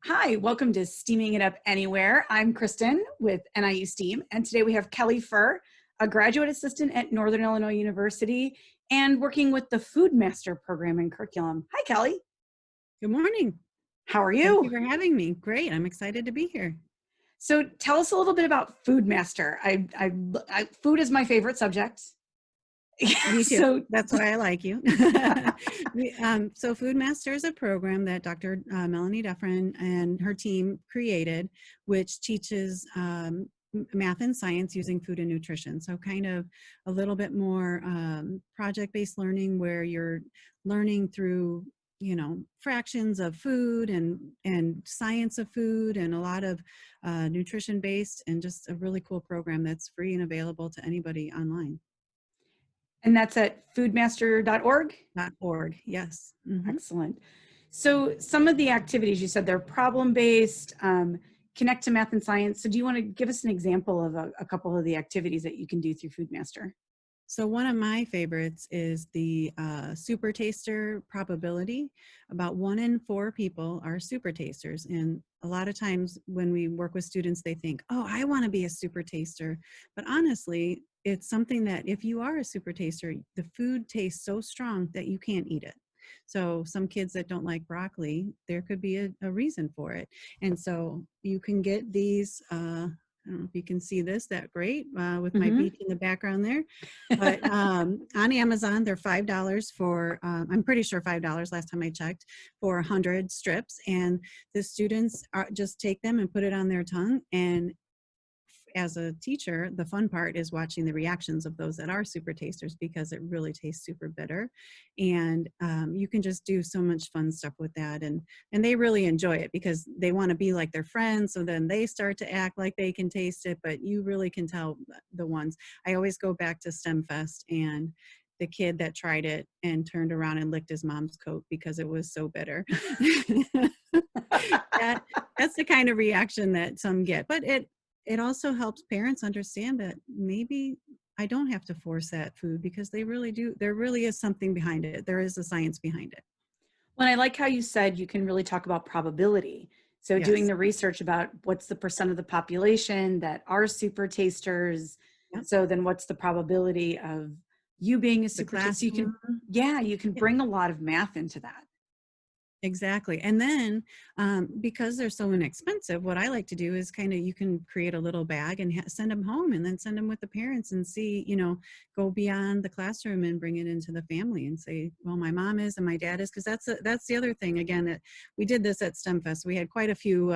Hi, welcome to Steaming It Up Anywhere. I'm Kristen with NIU STEAM, and today we have Kelly Furr, a graduate assistant at Northern Illinois University and working with the Food Master program and curriculum. Hi, Kelly. Good morning. How are Thank you you? for having me. Great. I'm excited to be here. So tell us a little bit about Food Master. Food is my favorite subject. Me too. so That's why I like you. So Food Master is a program that Dr. Melanie Dufferin and her team created, which teaches math and science using food and nutrition. So kind of a little bit more project-based learning where you're learning through fractions of food and science of food and a lot of nutrition based, and just a really cool program that's free and available to anybody online. And that's at foodmaster.org? .org, yes. Mm-hmm. Excellent. So some of the activities you said they're problem-based, connect to math and science. So do you want to give us an example of a couple of the activities that you can do through Food Master? So one of my favorites is the super taster probability. About 1 in 4 people are super tasters. And a lot of times when we work with students, they think, oh, I want to be a super taster. But honestly, it's something that if you are a super taster, the food tastes so strong that you can't eat it. So some kids that don't like broccoli, there could be a reason for it. And so you can get these I don't know if you can see this that great with my beach in the background there. But on Amazon, they're $5 for, I'm pretty sure $5 last time I checked, for 100 strips. And the students just take them and put it on their tongue. And as a teacher, the fun part is watching the reactions of those that are super tasters, because it really tastes super bitter. And you can just do so much fun stuff with that. And they really enjoy it because they want to be like their friends. So then they start to act like they can taste it, but you really can tell the ones. I always go back to STEM Fest and the kid that tried it and turned around and licked his mom's coat because it was so bitter. That's the kind of reaction that some get. But it also helps parents understand that maybe I don't have to force that food, because they really do. There really is something behind it. There is a science behind it. Well, I like how you said you can really talk about probability. So doing Yes. the research about what's the percent of the population that are super tasters. Yep. So then what's the probability of you being a super taster? You can, you can bring a lot of math into that. Exactly. And then because they're so inexpensive, what I like to do is you can create a little bag and send them home, and then send them with the parents and see, go beyond the classroom and bring it into the family and say, well, my mom is and my dad is, because that's the other thing. Again, we did this at STEM Fest. We had quite a few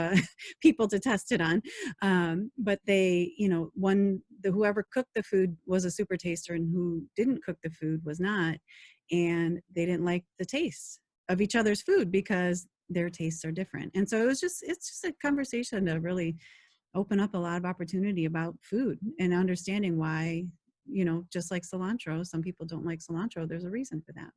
people to test it on. But they, whoever cooked the food was a super taster, and who didn't cook the food was not. And they didn't like the taste of each other's food because their tastes are different. And so it's just a conversation to really open up a lot of opportunity about food and understanding why, just like cilantro, some people don't like cilantro. There's a reason for that.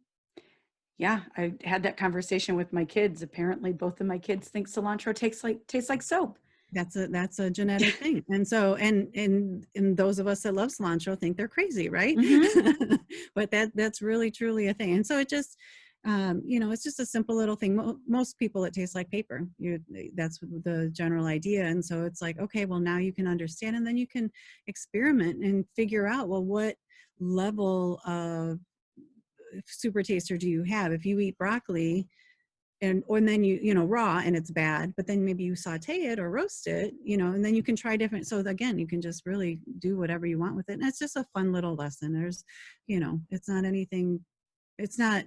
Yeah, I had that conversation with my kids. Apparently both of my kids think cilantro tastes like soap. That's a genetic thing. And so, and those of us that love cilantro think they're crazy, right? Mm-hmm. But that's really, truly a thing. And so it just, it's just a simple little thing. Most people, it tastes like paper. That's the general idea. And so it's like, okay, well, now you can understand, and then you can experiment and figure out, well, what level of super taster do you have? If you eat broccoli and then raw and it's bad, but then maybe you saute it or roast it, and then you can try different. So again, you can just really do whatever you want with it. And it's just a fun little lesson. There's, it's not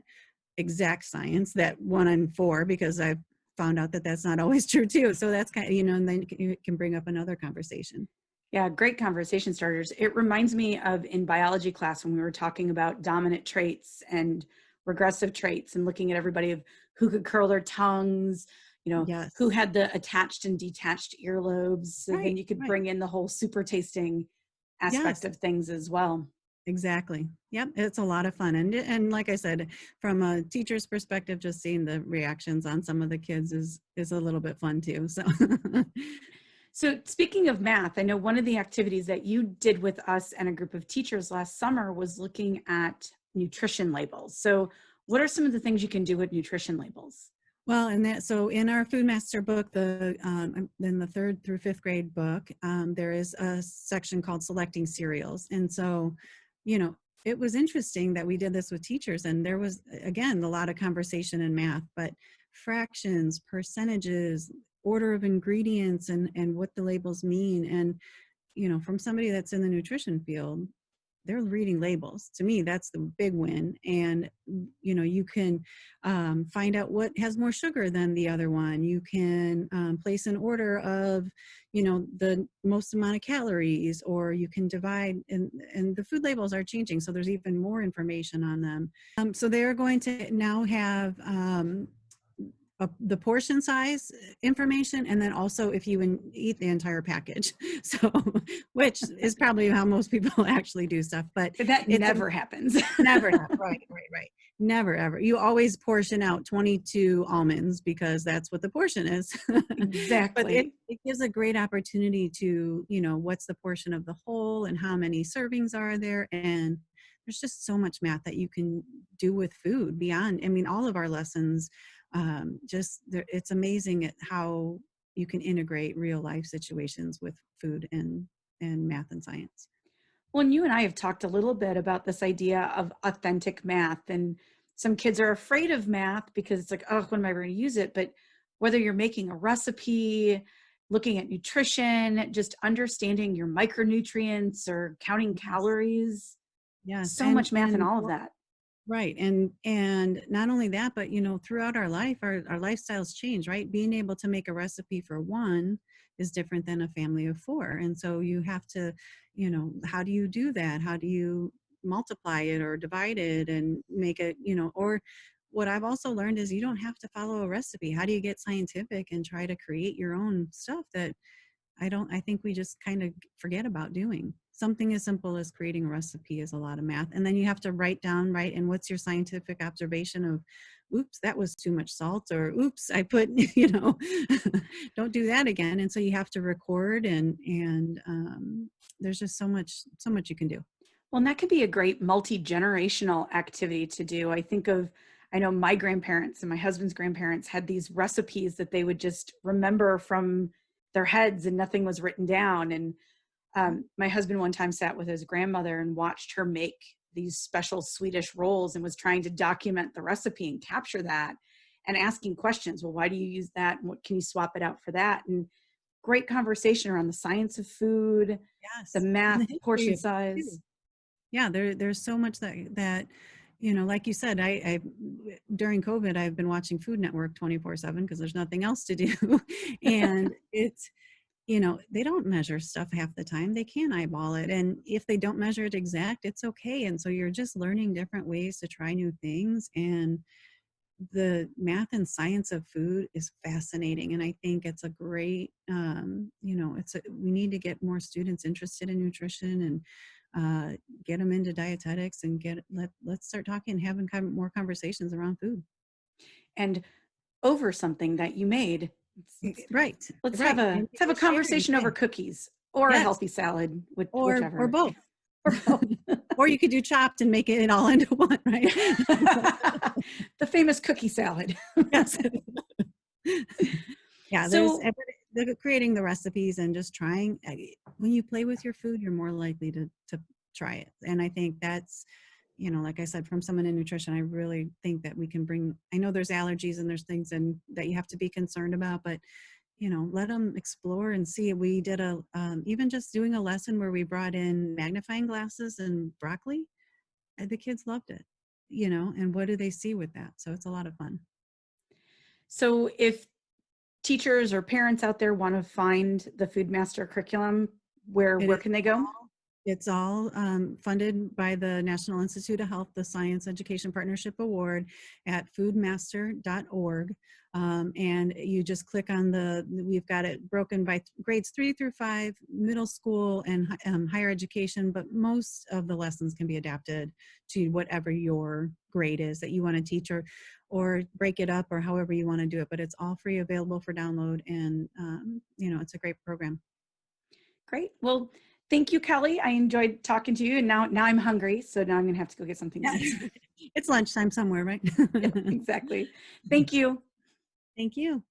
exact science that 1 in 4, because I've found out that that's not always true too. So that's kind of, and then you can bring up another conversation. Yeah, great conversation starters. It reminds me of in biology class when we were talking about dominant traits and regressive traits and looking at everybody of who could curl their tongues, Yes. Who had the attached and detached earlobes. So Right, then you could bring in the whole super tasting aspect of things as well. Exactly. Yep. It's a lot of fun. And like I said, from a teacher's perspective, just seeing the reactions on some of the kids is a little bit fun too. So So speaking of math, I know one of the activities that you did with us and a group of teachers last summer was looking at nutrition labels. So what are some of the things you can do with nutrition labels? Well, and that so in our Food Master book, in the third through fifth grade book, there is a section called selecting cereals, and so, you know, it was interesting that we did this with teachers, and there was again a lot of conversation in math, but fractions, percentages, order of ingredients, and what the labels mean, and from somebody that's in the nutrition field, they're reading labels. To me, that's the big win. And you can find out what has more sugar than the other one. You can place an order of the most amount of calories, or you can divide, and the food labels are changing, so there's even more information on them. So they're going to now have the portion size information, and then also if you eat the entire package. So, which is probably how most people actually do stuff, but But that it's never happens. never right, never ever. You always portion out 22 almonds because that's what the portion is. But it, Exactly. it gives a great opportunity to what's the portion of the whole and how many servings are there, and there's just so much math that you can do with food beyond. I mean, all of our lessons, it's amazing at how you can integrate real life situations with food and math and science. Well, and you and I have talked a little bit about this idea of authentic math, and some kids are afraid of math because it's like, oh, when am I going to use it? But whether you're making a recipe, looking at nutrition, just understanding your micronutrients or counting Yes, calories, yes, so much math in and all of that. right. And not only that, but throughout our life, our lifestyles change, right? Being able to make a recipe for one is different than a family of four. And so you have to, how do you do that? How do you multiply it or divide it and make it, or what I've also learned is you don't have to follow a recipe. How do you get scientific and try to create your own stuff that I think we just kind of forget about doing. Something as simple as creating a recipe is a lot of math. And then you have to write down, right? And what's your scientific observation of, oops, that was too much salt, or oops, I put, don't do that again. And so you have to record, and there's just so much you can do. Well, and that could be a great multi-generational activity to do. I know my grandparents and my husband's grandparents had these recipes that they would just remember from their heads, and nothing was written down. And my husband one time sat with his grandmother and watched her make these special Swedish rolls, and was trying to document the recipe and capture that, and asking questions. Well, why do you use that? And what can you swap it out for that? And great conversation around the science of food, the Yes. And math, the the history portion of it too. size. Yeah, there's so much that like you said, I during COVID I've been watching Food Network 24/7 because there's nothing else to do. And it's they don't measure stuff half the time. They can eyeball it, and if they don't measure it exact, it's okay. And so you're just learning different ways to try new things, and the math and science of food is fascinating. And I think it's a great we need to get more students interested in nutrition, and get them into dietetics, and let's start talking and having more conversations around food. And over something that you made. Right, Let's have right, a and let's have a sharing, conversation yeah. over cookies or a Yes, healthy salad, or whichever. both. Or both. Or you could do chopped and make it all into one, right? The famous cookie salad. Yes. Yeah, So creating the recipes and just trying. When you play with your food, you're more likely to try it. And I think that's, like I said, from someone in nutrition, I really think that we can bring. I know there's allergies and there's things and that you have to be concerned about, but let them explore and see. We did even just doing a lesson where we brought in magnifying glasses and broccoli. The kids loved it, and what do they see with that? So it's a lot of fun. so if teachers or parents out there want to find the Food Master curriculum, It where is can they go? It's all funded by the National Institute of Health, the Science Education Partnership Award at foodmaster.org. And you just click on we've got it broken by grades 3 through 5, middle school and higher education, but most of the lessons can be adapted to whatever your grade is that you want to teach, or break it up, or however you want to do it. But it's all free, available for download, and it's a great program. Great. Well, thank you, Kelly. I enjoyed talking to you, and now I'm hungry, so now I'm gonna have to go get something to Yes. eat. It's lunchtime somewhere, right? Yep, exactly. Thank you. Thank you.